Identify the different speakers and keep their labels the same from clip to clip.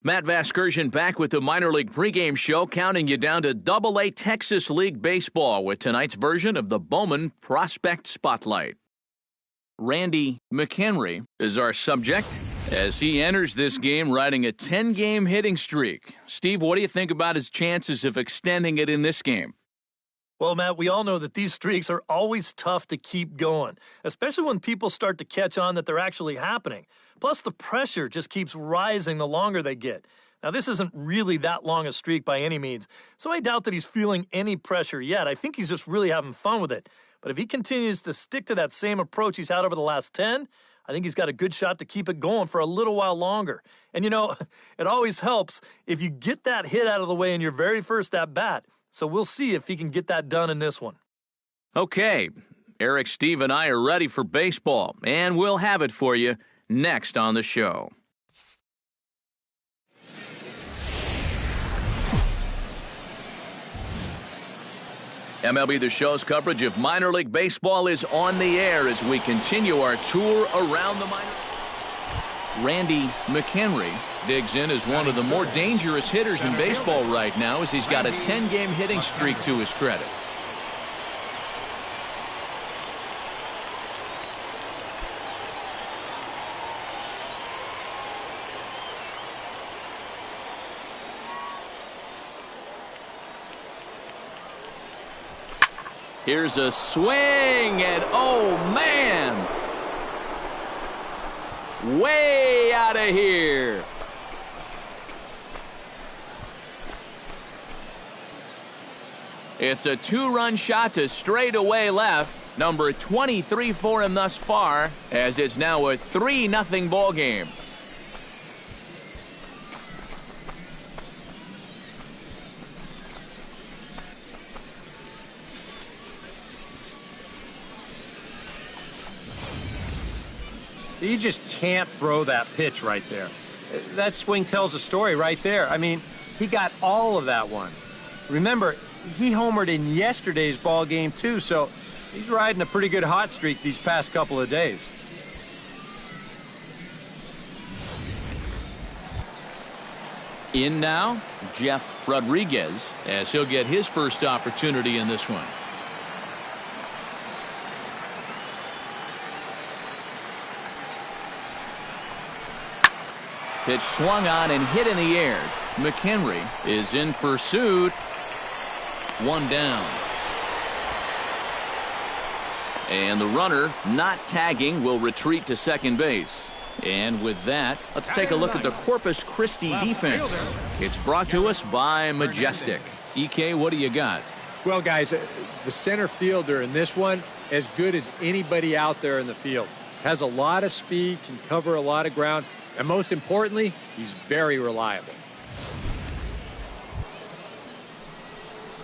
Speaker 1: Matt Vasgersian back with the minor league pregame show, counting you down to Double-A Texas League Baseball with tonight's version of the Bowman Prospect Spotlight. Randy McHenry is our subject as he enters this game riding a 10-game hitting streak. Steve, what do you think about his chances of extending it in this game?
Speaker 2: Well, Matt, we all know that these streaks are always tough to keep going, especially when people start to catch on that they're actually happening. Plus, the pressure just keeps rising the longer they get. Now, this isn't really that long a streak by any means, so I doubt that he's feeling any pressure yet. I think he's just really having fun with it. But if he continues to stick to that same approach he's had over the last 10, I think he's got a good shot to keep it going for a little while longer. And, you know, it always helps if you get that hit out of the way in your very first at-bat. So we'll see if he can get that done in this one.
Speaker 1: Okay, Eric, Steve, and I are ready for baseball, and we'll have it for you next on the show. MLB The Show's coverage of minor league baseball is on the air as we continue our tour around the minor. Randy McHenry digs in as one of the more dangerous hitters in baseball right now as he's got a 10-game hitting streak to his credit. Here's a swing, and oh man! Way out of here. It's a two-run shot to straightaway left. Number 23 for him thus far, as it's now a 3-0 ball game.
Speaker 3: You just can't throw that pitch right there. That swing tells a story right there. I mean, he got all of that one. Remember, he homered in yesterday's ball game too, so he's riding a pretty good hot streak these past couple of days.
Speaker 1: In now, Jeff Rodriguez, as he'll get his first opportunity in this one. Pitch swung on and hit in the air. McHenry is in pursuit. One down. And the runner, not tagging, will retreat to second base. And with that, let's take a look at the Corpus Christi defense. It's brought to us by Majestic. EK, what do you got?
Speaker 4: Well, guys, the center fielder in this one, as good as anybody out there in the field. Has a lot of speed, can cover a lot of ground. And most importantly, he's very reliable.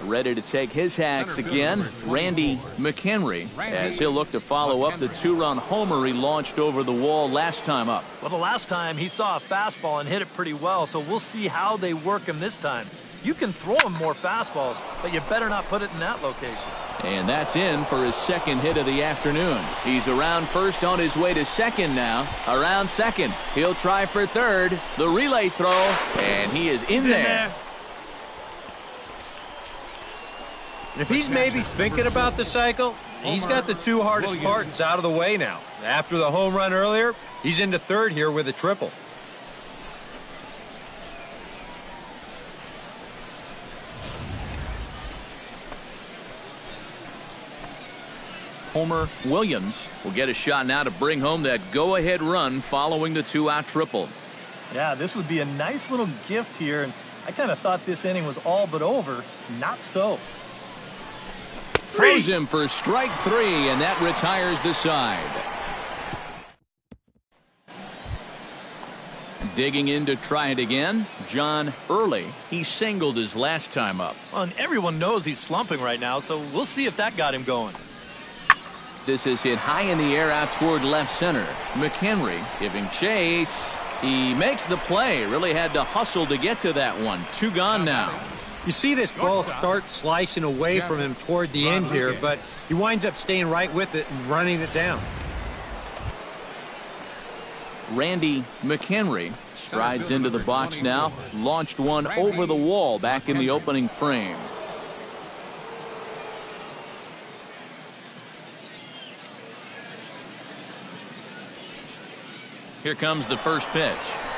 Speaker 1: Ready to take his hacks again, Randy McHenry, as he'll look to follow up the two-run homer he launched over the wall last time up.
Speaker 2: Well, the last time he saw a fastball and hit it pretty well, so we'll see how they work him this time. You can throw him more fastballs, but you better not put it in that location.
Speaker 1: And that's in for his second hit of the afternoon. He's around first on his way to second now. Around second. He'll try for third. The relay throw, and he is in there.
Speaker 3: If he's maybe thinking about the cycle, he's got the two hardest parts out of the way now. After the home run earlier, he's into third here with a triple.
Speaker 1: Homer Williams will get a shot now to bring home that go-ahead run following the two-out triple.
Speaker 2: Yeah, this would be a nice little gift here, and I kind of thought this inning was all but over. Not so.
Speaker 1: Throws him for strike three, and that retires the side. Digging in to try it again, John Early. He singled his last time up.
Speaker 2: Well, and everyone knows he's slumping right now, so we'll see if that got him going.
Speaker 1: This is hit high in the air out toward left center. McHenry giving chase. He makes the play. Really had to hustle to get to that one. Two gone now.
Speaker 3: You see this ball start slicing away from him toward the end here, but he winds up staying right with it and running it down.
Speaker 1: Randy McHenry strides into the box now, launched one over the wall back in the opening frame. Here comes the first pitch.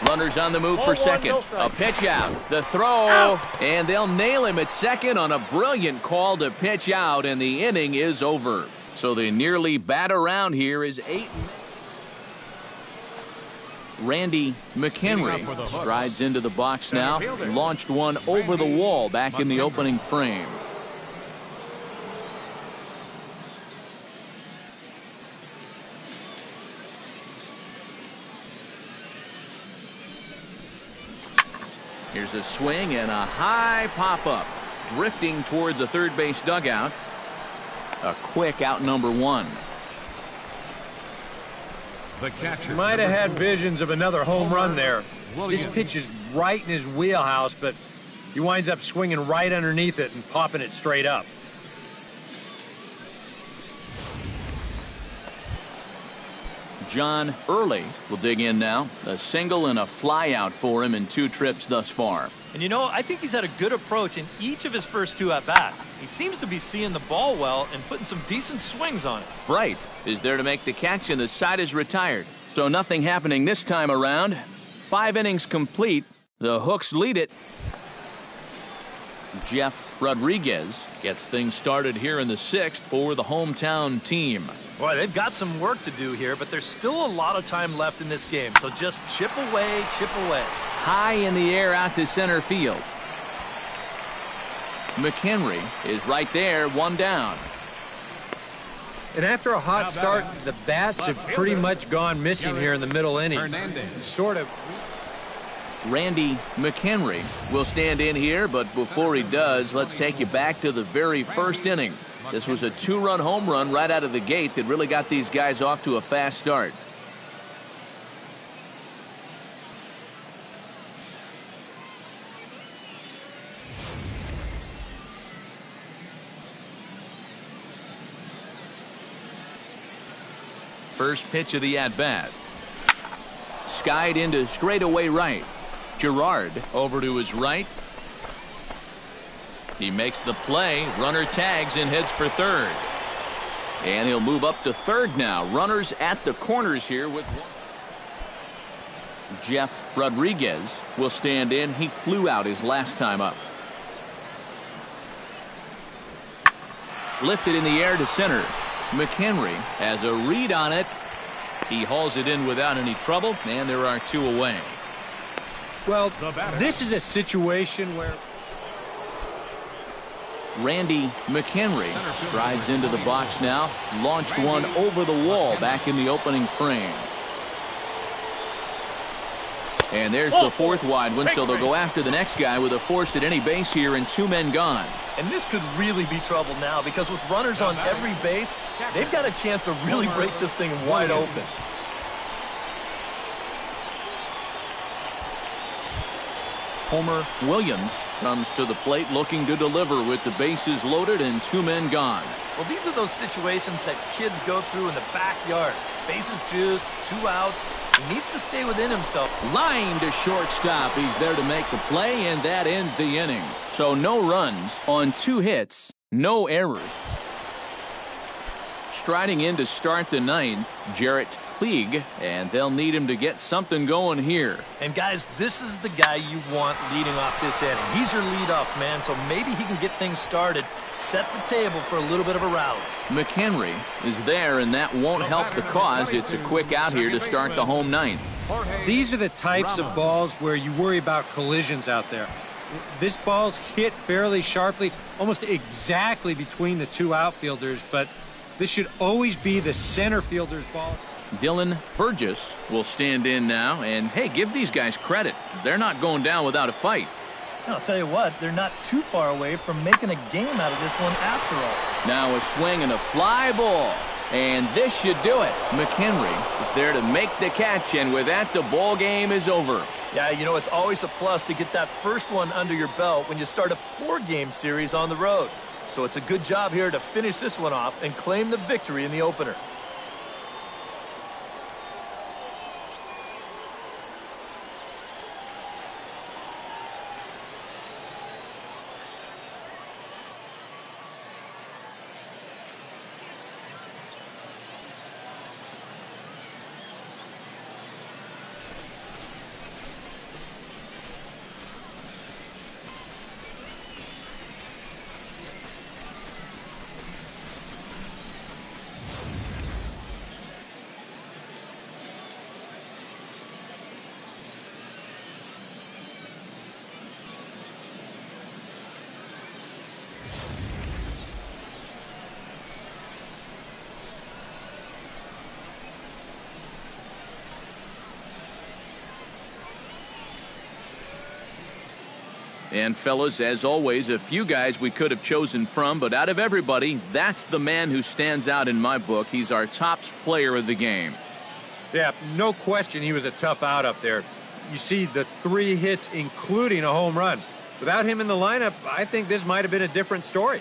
Speaker 1: Runners on the move for second. A pitch out. The throw. And they'll nail him at second on a brilliant call to pitch out, and the inning is over. So the nearly bat around here is 8. Randy McHenry strides into the box now. Launched one over the wall back in the opening frame. Here's a swing and a high pop-up. Drifting toward the third base dugout. A quick out number one.
Speaker 3: The catcher might have had visions of another home run there. This pitch is right in his wheelhouse, but he winds up swinging right underneath it and popping it straight up.
Speaker 1: John Early will dig in now. A single and a fly out for him in 2 trips thus far.
Speaker 2: And you know, I think he's had a good approach in each of his first 2 at-bats. He seems to be seeing the ball well and putting some decent swings on it.
Speaker 1: Bright is there to make the catch, and the side is retired. So nothing happening this time around. 5 innings complete. The Hooks lead it. Jeff Rodriguez gets things started here in the 6th for the hometown team.
Speaker 2: Boy, they've got some work to do here, but there's still a lot of time left in this game. So just chip away, chip away.
Speaker 1: High in the air out to center field. McHenry is right there, 1 down.
Speaker 3: And after a hot start, the bats have pretty much gone missing here in the middle innings. Sort of.
Speaker 1: Randy McHenry will stand in here, but before he does, let's take you back to the very first inning. This was a 2-run home run right out of the gate that really got these guys off to a fast start. First pitch of the at-bat. Skied into straightaway right. Gerard over to his right. He makes the play. Runner tags and heads for third. And he'll move up to third now. Runners at the corners here with one. Jeff Rodriguez will stand in. He flew out his last time up. Lifted in the air to center. McHenry has a read on it. He hauls it in without any trouble, and there are 2 away.
Speaker 3: Well, this is a situation where
Speaker 1: Randy McHenry strides into the box now. Launched one over the wall back in the opening frame. And there's the 4th wide one, so they'll go after the next guy with a force at any base here and 2 men gone.
Speaker 2: And this could really be trouble now, because with runners on every base, they've got a chance to really break this thing wide open.
Speaker 1: Homer Williams comes to the plate looking to deliver with the bases loaded and 2 men gone.
Speaker 2: Well, these are those situations that kids go through in the backyard. Bases juiced, 2 outs. He needs to stay within himself.
Speaker 1: Line to shortstop. He's there to make the play, and that ends the inning. So no runs on 2 hits, no errors. Striding in to start the 9th, Jarrett Puig, and they'll need him to get something going here.
Speaker 2: And guys, this is the guy you want leading off this inning. He's your leadoff man, so maybe he can get things started, set the table for a little bit of a rally.
Speaker 1: McHenry is there, and that won't help the cause. It's a quick out here to start the home 9th.
Speaker 3: These are the types of balls where you worry about collisions out there. This ball's hit fairly sharply, almost exactly between the 2 outfielders, but this should always be the center fielder's ball.
Speaker 1: Dylan Burgess will stand in now, and hey, give these guys credit. They're not going down without a fight.
Speaker 2: I'll tell you what, they're not too far away from making a game out of this one after all.
Speaker 1: Now a swing and a fly ball, and this should do it. McHenry is there to make the catch, and with that, the ball game is over.
Speaker 2: Yeah, you know, it's always a plus to get that first one under your belt when you start a 4-game series on the road. So it's a good job here to finish this one off and claim the victory in the opener.
Speaker 1: And fellas, as always, a few guys we could have chosen from, but out of everybody, that's the man who stands out in my book. He's our top player of the game.
Speaker 4: Yeah, no question he was a tough out up there. You see the 3 hits, including a home run. Without him in the lineup, I think this might have been a different story.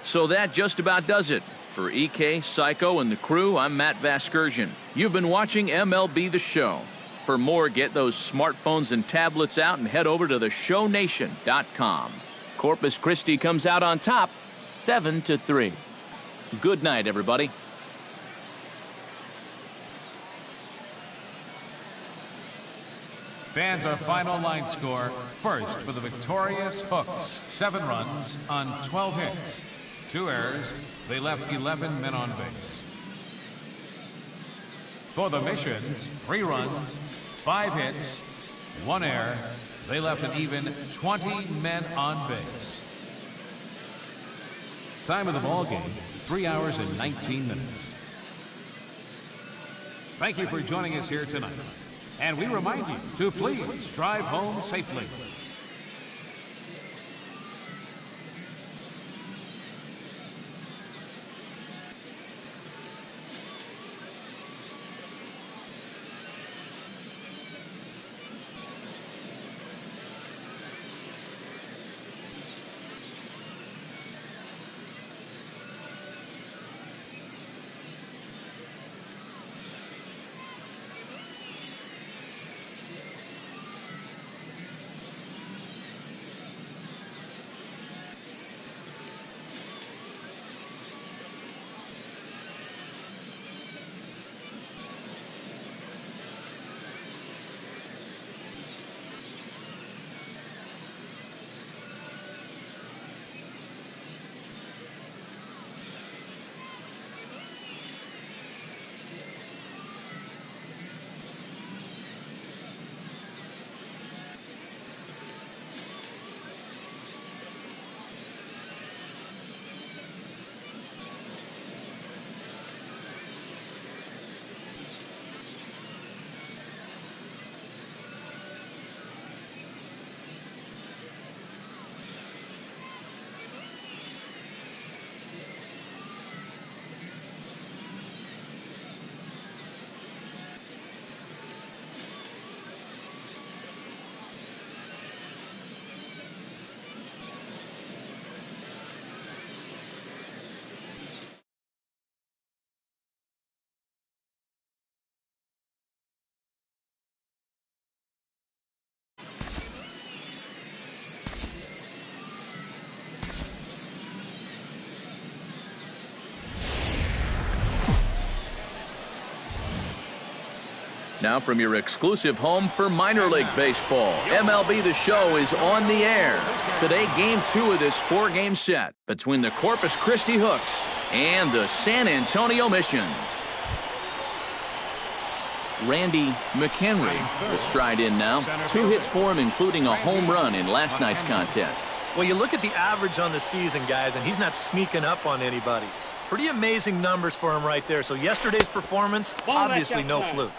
Speaker 1: So that just about does it. For EK, Psycho, and the crew, I'm Matt Vasgersian. You've been watching MLB The Show. For more, get those smartphones and tablets out and head over to theshownation.com. Corpus Christi comes out on top, 7-3. Good night, everybody.
Speaker 5: Fans, our final line score. First for the victorious Hooks, 7 runs on 12 hits. 2 errors. They left 11 men on base. For the Missions, 3 runs, 5 hits, 1 error. They left an even 20 men on base. Time of the ball game, 3 hours and 19 minutes. Thank you for joining us here tonight. And we remind you to please drive home safely.
Speaker 1: Now from your exclusive home for minor league baseball, MLB The Show is on the air. Today, Game 2 of this 4-game set between the Corpus Christi Hooks and the San Antonio Missions. Randy McHenry will stride in now. 2 hits for him, including a home run in last night's contest.
Speaker 2: Well, you look at the average on the season, guys, and he's not sneaking up on anybody. Pretty amazing numbers for him right there. So yesterday's performance, obviously no fluke.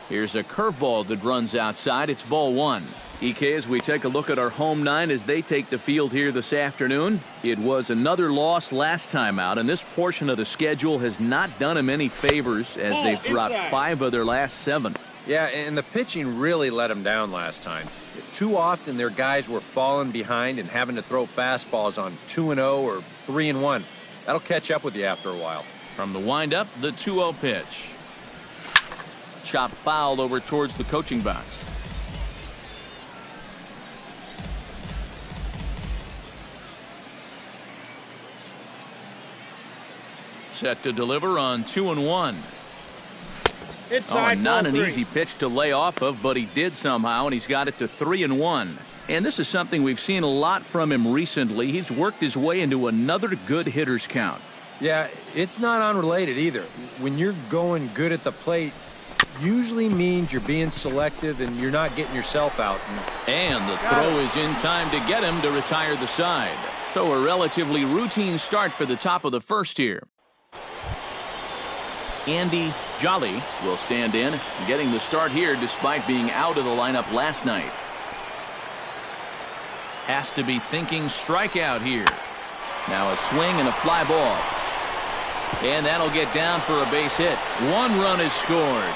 Speaker 1: Here's a curveball that runs outside. It's ball 1. EK, as we take a look at our home 9 as they take the field here this afternoon, it was another loss last time out, and this portion of the schedule has not done them any favors as they've dropped 5 of their last 7.
Speaker 4: Yeah, and the pitching really let them down last time. Too often their guys were falling behind and having to throw fastballs on 2-0 or 3-1. That'll catch up with you after a while.
Speaker 1: From the windup, the 2-0 pitch. Chop fouled over towards the coaching box. Set to deliver on 2-1. Not an easy pitch to lay off of, but he did somehow, and he's got it to 3-1. And this is something we've seen a lot from him recently. He's worked his way into another good hitter's count.
Speaker 4: Yeah, it's not unrelated either. When you're going good at the plate, usually means you're being selective and you're not getting yourself out.
Speaker 1: And the throw is in time to get him to retire the side. So a relatively routine start for the top of the first here. Andy Jolly will stand in, getting the start here despite being out of the lineup last night. Has to be thinking strikeout here. Now a swing and a fly ball. And that'll get down for a base hit. 1 run is scored.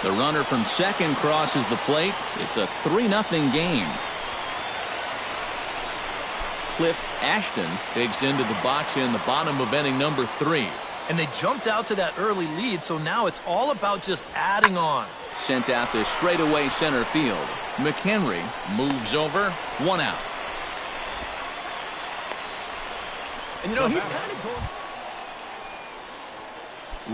Speaker 1: The runner from second crosses the plate. It's a 3-0 game. Cliff Ashton digs into the box in the bottom of inning number 3.
Speaker 2: And they jumped out to that early lead, so now it's all about just adding on.
Speaker 1: Sent out to straightaway center field. McHenry moves over. 1 out.
Speaker 2: And you know, he's kind of going.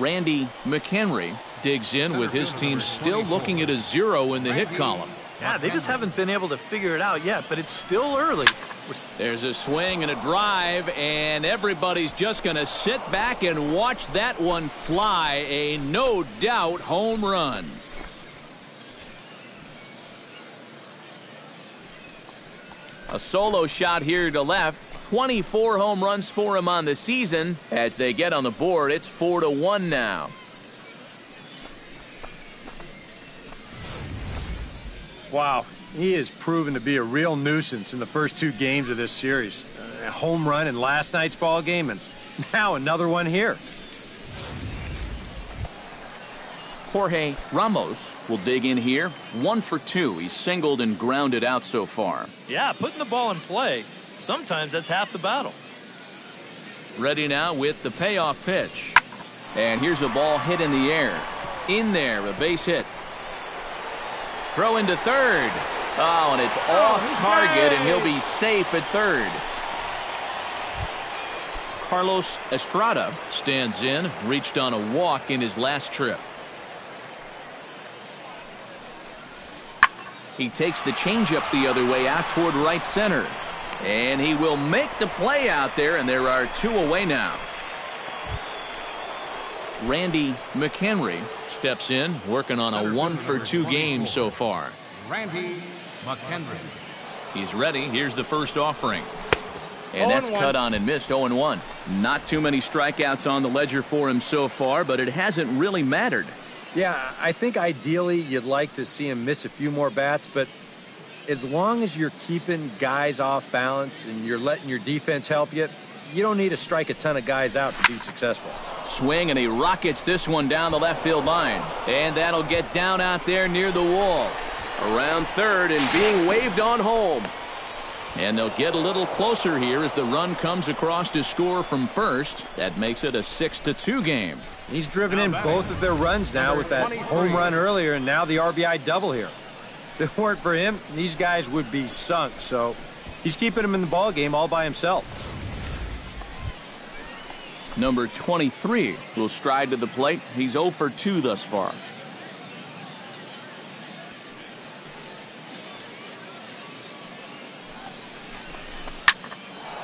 Speaker 1: Randy McHenry digs in with his team still looking at a 0 in the hit column.
Speaker 2: Yeah, they just haven't been able to figure it out yet, but it's still early.
Speaker 1: There's a swing and a drive, and everybody's just going to sit back and watch that one fly. A no-doubt home run. A solo shot here to left. 24 home runs for him on the season. As they get on the board, it's 4-1 now.
Speaker 3: Wow, he has proven to be a real nuisance in the first 2 games of this series. A home run in last night's ball game, and now another one here.
Speaker 1: Jorge Ramos will dig in here. 1 for 2. He's singled and grounded out so far.
Speaker 2: Yeah, putting the ball in play. Sometimes that's half the battle.
Speaker 1: Ready now with the payoff pitch. And here's a ball hit in the air. In there, a base hit. Throw into third. Oh, and it's off target, and he'll be safe at third. Carlos Estrada stands in, reached on a walk in his last trip. He takes the changeup the other way out toward right center. And he will make the play out there, and there are 2 away now. Randy McHenry steps in, working on a 1 for 2 game so far.
Speaker 5: Randy McHenry.
Speaker 1: He's ready. Here's the first offering. And that's cut on and missed. 0-1. Not too many strikeouts on the ledger for him so far, but it hasn't really mattered.
Speaker 3: Yeah, I think ideally you'd like to see him miss a few more bats, but as long as you're keeping guys off balance and you're letting your defense help you, you don't need to strike a ton of guys out to be successful.
Speaker 1: Swing, and he rockets this one down the left field line. And that'll get down out there near the wall. Around third and being waved on home. And they'll get a little closer here as the run comes across to score from first. That makes it a 6-2 game.
Speaker 3: He's driven in both of their runs now with that home run earlier and now the RBI double here. If it weren't for him, these guys would be sunk, so he's keeping them in the ball game all by himself.
Speaker 1: Number 23 will stride to the plate. He's 0 for 2 thus far.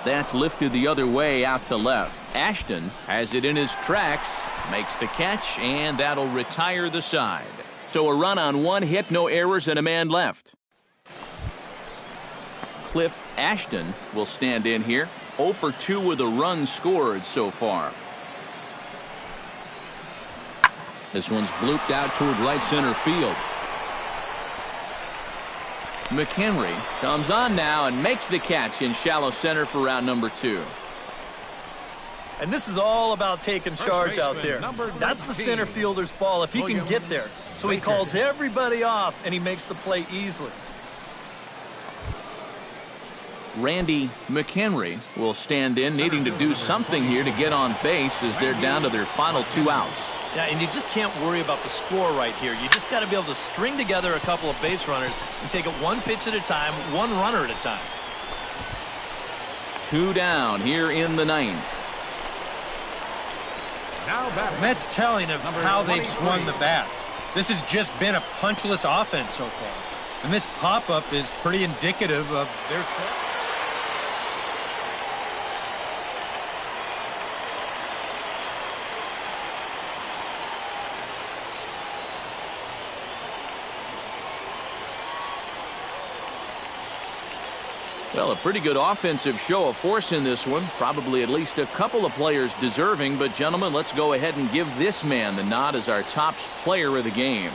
Speaker 1: That's lifted the other way out to left. Ashton has it in his tracks, makes the catch, and that'll retire the side. So a run on 1 hit, no errors, and a man left. Cliff Ashton will stand in here. 0 for 2 with a run scored so far. This one's blooped out toward right center field. McHenry comes on now and makes the catch in shallow center for round number 2.
Speaker 2: And this is all about taking charge out there. That's the center fielder's ball if he can get there. So he calls everybody off, and he makes the play easily.
Speaker 1: Randy McHenry will stand in, needing to do something here to get on base as they're down to their final 2 outs.
Speaker 2: Yeah, and you just can't worry about the score right here. You just got to be able to string together a couple of base runners and take it 1 pitch at a time, 1 runner at a time.
Speaker 1: 2 down here in the 9th.
Speaker 3: And that's telling of how they've swung the bat. This has just been a punchless offense so far. And this pop-up is pretty indicative of their style.
Speaker 1: Well, a pretty good offensive show of force in this one. Probably at least a couple of players deserving. But, gentlemen, let's go ahead and give this man the nod as our top player of the game.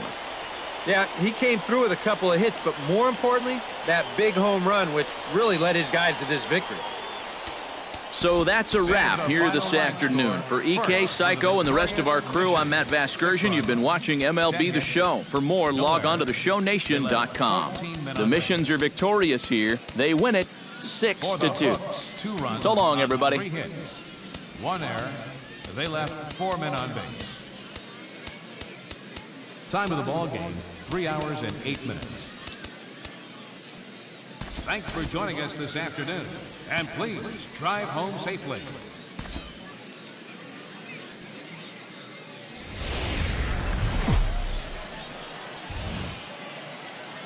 Speaker 3: Yeah, he came through with a couple of hits, but more importantly, that big home run, which really led his guys to this victory.
Speaker 1: So that's a wrap here this afternoon. For EK, Psycho, and the rest of our crew, I'm Matt Vasgersian. You've been watching MLB The Show. For more, log on to theshownation.com. The Missions are victorious here. They win it 6-2. So long, everybody.
Speaker 5: 3 hits, 1 error. They left 4 men on base. Time of the ball game, 3 hours and 8 minutes. Thanks for joining us this afternoon. And please drive home safely.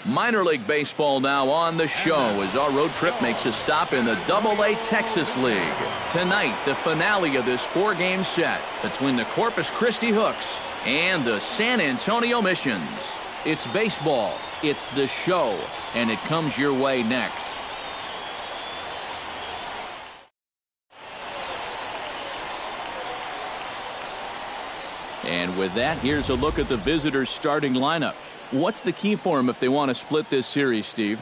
Speaker 1: Minor League Baseball now on the show as our road trip makes a stop in the AA Texas League. Tonight, the finale of this 4-game set between the Corpus Christi Hooks and the San Antonio Missions. It's baseball, it's the show, and it comes your way next. And with that, here's a look at the visitors' starting lineup. What's the key for them if they want to split this series, Steve?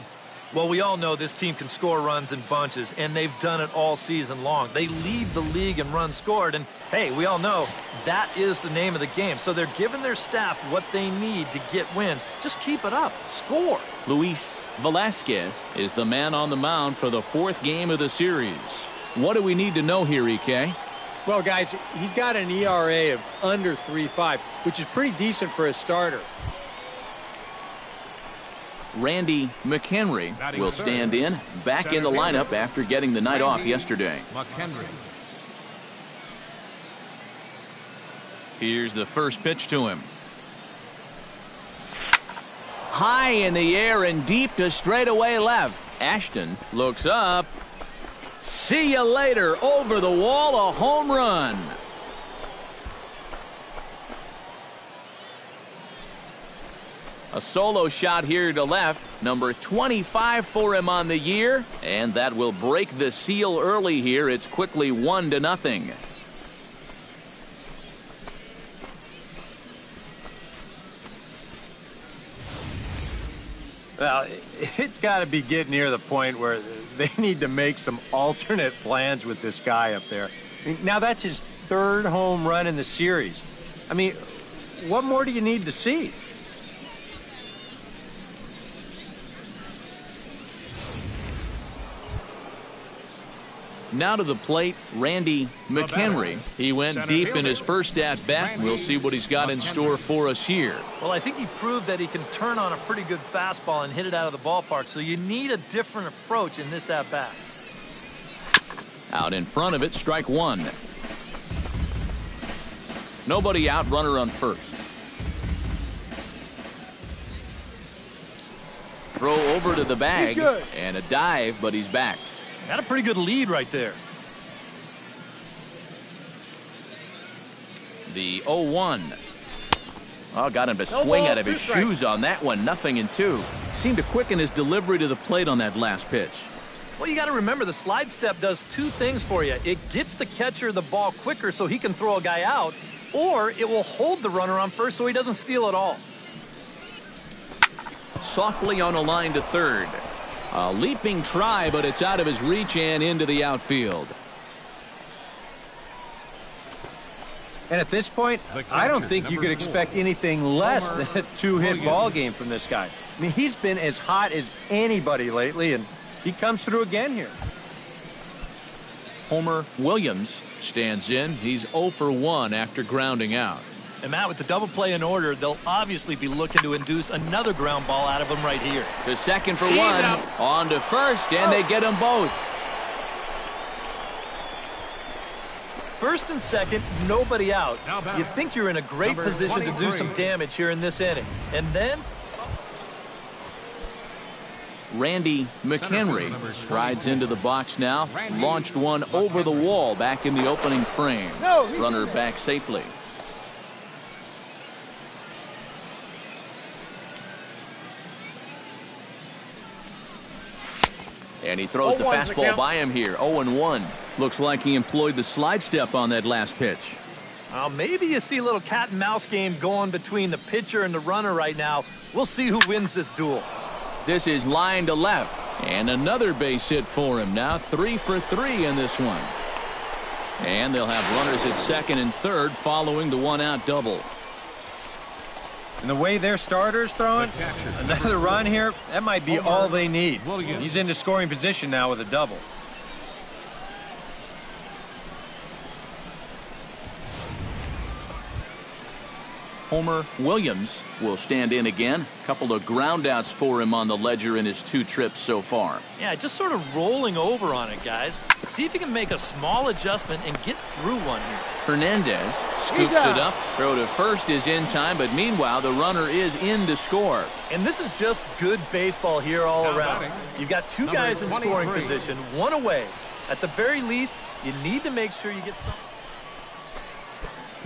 Speaker 2: Well, we all know this team can score runs in bunches, and they've done it all season long. They lead the league in runs scored, and hey, we all know that is the name of the game. So they're giving their staff what they need to get wins. Just keep it up. Score.
Speaker 1: Luis Velasquez is the man on the mound for the 4th game of the series. What do we need to know here, EK?
Speaker 4: Well, guys, he's got an ERA of under 3.5, which is pretty decent for a starter.
Speaker 1: Randy McHenry will stand in, back in the lineup after getting the night off yesterday.
Speaker 5: McHenry.
Speaker 1: Here's the first pitch to him. High in the air and deep to straightaway left. Ashton looks up. See you later. Over the wall, a home run. A solo shot here to left. Number 25 for him on the year. And that will break the seal early here. It's quickly 1-0.
Speaker 3: Well, it's got to be getting near the point where they need to make some alternate plans with this guy up there. I mean, now, that's his 3rd home run in the series. I mean, what more do you need to see?
Speaker 1: Now to the plate, Randy McHenry. He went deep in his first at-bat. We'll see what he's got in store for us here.
Speaker 2: Well, I think he proved that he can turn on a pretty good fastball and hit it out of the ballpark, so you need a different approach in this at-bat.
Speaker 1: Out in front of it, strike 1. Nobody out, runner on first. Throw over to the bag, and a dive, but he's back.
Speaker 2: Got a pretty good lead right there.
Speaker 1: The 0-1. Oh, got him to swing out of his shoes on that one. 0-2. Seemed to quicken his delivery to the plate on that last pitch.
Speaker 2: Well, you got to remember the slide step does 2 things for you. It gets the catcher the ball quicker so he can throw a guy out, or it will hold the runner on first so he doesn't steal it all.
Speaker 1: Softly on a line to third. A leaping try, but it's out of his reach and into the outfield.
Speaker 3: And at this point, I don't think you could expect anything less than a 2-hit ball game from this guy. I mean, he's been as hot as anybody lately, and he comes through again here.
Speaker 1: Homer Williams stands in. He's 0 for 1 after grounding out.
Speaker 2: And Matt, with the double play in order, they'll obviously be looking to induce another ground ball out of him right here.
Speaker 1: To second for 1, on to first, and they get them both.
Speaker 2: First and second, nobody out. You think you're in a great position to do some damage here in this inning. And then
Speaker 1: Randy McHenry strides into the box now. Launched one over the wall back in the opening frame. Runner back safely. And he throws the fastball by him here, 0-1. Looks like he employed the slide step on that last pitch.
Speaker 2: Well, maybe you see a little cat and mouse game going between the pitcher and the runner right now. We'll see who wins this duel.
Speaker 1: This is line to left. And another base hit for him. Now 3 for 3 in this one. And they'll have runners at second and third following the one-out double.
Speaker 3: And the way their starter's throwing, another run here, that might be all they need. He's into scoring position now with a double.
Speaker 1: Homer Williams will stand in again. A couple of groundouts for him on the ledger in his 2 trips so far.
Speaker 2: Yeah, just sort of rolling over on it, guys. See if he can make a small adjustment and get through one here.
Speaker 1: Hernandez scoops it up. Throw to first is in time, but meanwhile, the runner is in to score.
Speaker 2: And this is just good baseball here all around. You've got 2 guys in scoring position, 1 away. At the very least, you need to make sure you get some.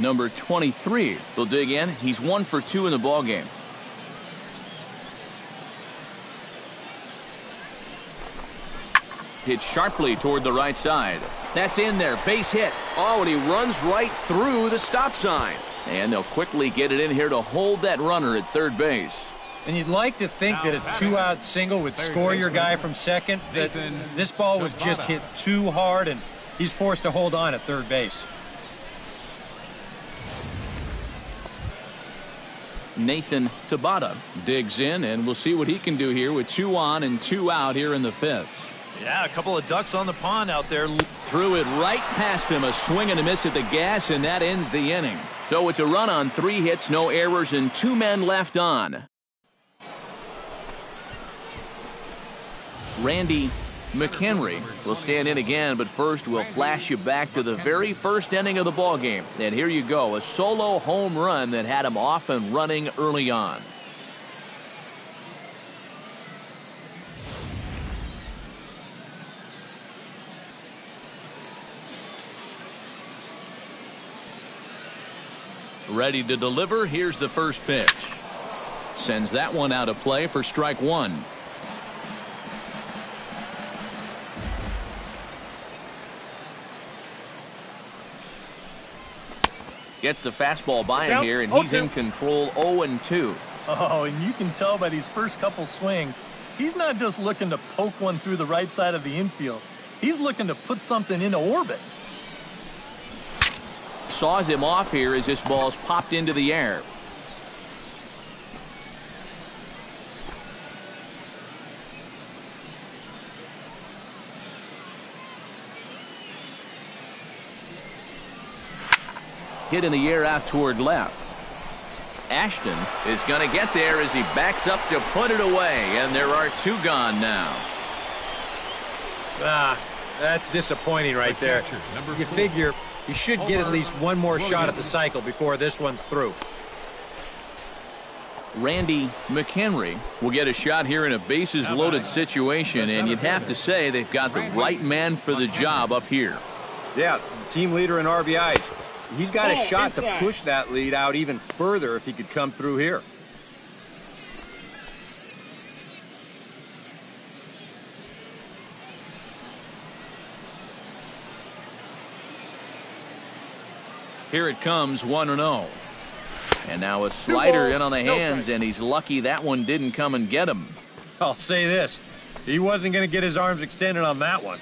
Speaker 1: Number 23 will dig in. He's 1 for 2 in the ballgame. Hit sharply toward the right side. That's in there. Base hit. Oh, and he runs right through the stop sign. And they'll quickly get it in here to hold that runner at third base.
Speaker 3: And you'd like to think that a 2-out single would score your guy from second, but this ball was just hit too hard, and he's forced to hold on at third base.
Speaker 1: Nathan Tabata digs in, and we'll see what he can do here with 2 on and 2 out here in the 5th.
Speaker 2: Yeah, a couple of ducks on the pond out there.
Speaker 1: Threw it right past him, a swing and a miss at the gas, and that ends the inning. So it's a run on 3 hits, no errors, and 2 men left on. Randy McHenry will stand in again, but first we'll flash you back to the very first inning of the ballgame. And here you go, a solo home run that had him off and running early on. Ready to deliver, here's the first pitch. Sends that one out of play for strike 1. Gets the fastball by him here, and he's in control, 0-2.
Speaker 2: Oh, and you can tell by these first couple swings, he's not just looking to poke one through the right side of the infield. He's looking to put something into orbit.
Speaker 1: Saws him off here as this ball's popped into the air. Hit in the air out toward left. Ashton is going to get there as he backs up to put it away, and there are 2 gone now.
Speaker 3: That's disappointing right there. You figure he should get at least 1 more shot at the cycle before this one's through.
Speaker 1: Randy McHenry will get a shot here in a bases-loaded situation, and you'd have to say they've got the right man for the job up here.
Speaker 3: Yeah, team leader in RBIs. He's got a shot to push that lead out even further if he could come through here.
Speaker 1: Here it comes, 1-0. And now a slider in on the hands, and he's lucky that one didn't come and get him.
Speaker 3: I'll say this. He wasn't going to get his arms extended on that one.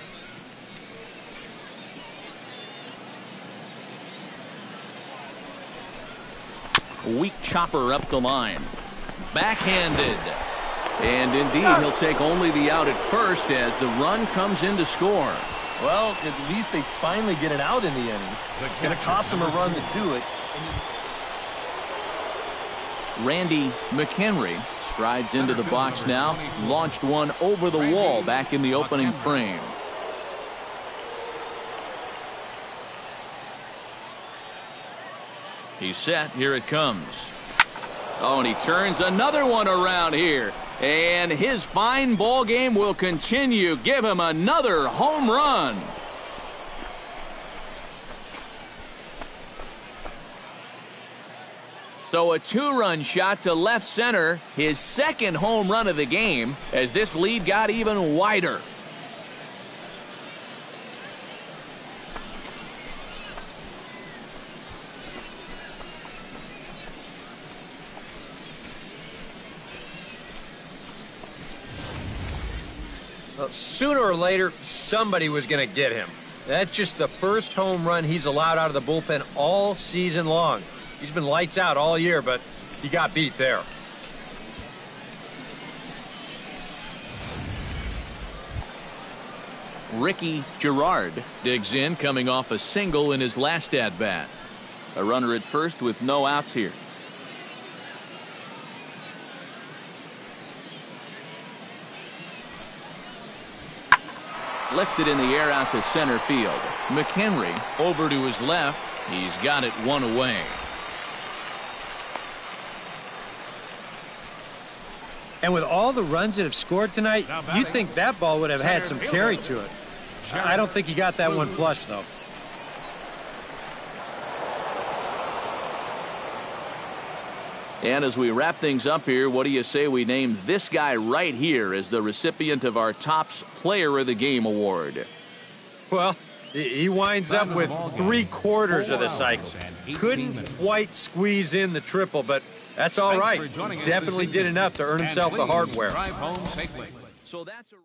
Speaker 1: Weak chopper up the line. Backhanded. And indeed, he'll take only the out at first as the run comes in to score.
Speaker 2: Well, at least they finally get it out in the inning. It's going to cost them a run to do it.
Speaker 1: Randy McHenry strides into the box now. Launched one over the wall back in the opening frame. He's set. Here it comes. Oh, and he turns another one around here. And his fine ball game will continue. Give him another home run. So a 2-run shot to left center. His second home run of the game as this lead got even wider.
Speaker 3: Well, sooner or later, somebody was going to get him. That's just the first home run he's allowed out of the bullpen all season long. He's been lights out all year, but he got beat there.
Speaker 1: Ricky Gerard digs in, coming off a single in his last at-bat. A runner at first with no outs here. Lifted in the air out to center field. McHenry over to his left. He's got it one away.
Speaker 3: And with all the runs that have scored tonight, you'd think that ball would have had some carry to it. I don't think he got that one flush, though.
Speaker 1: And as we wrap things up here, what do you say we name this guy right here as the recipient of our Topps Player of the Game award?
Speaker 3: Well, he winds up with 3/4 of the cycle. Couldn't quite squeeze in the triple, but that's all right. He definitely did enough to earn himself the hardware.
Speaker 1: So that's a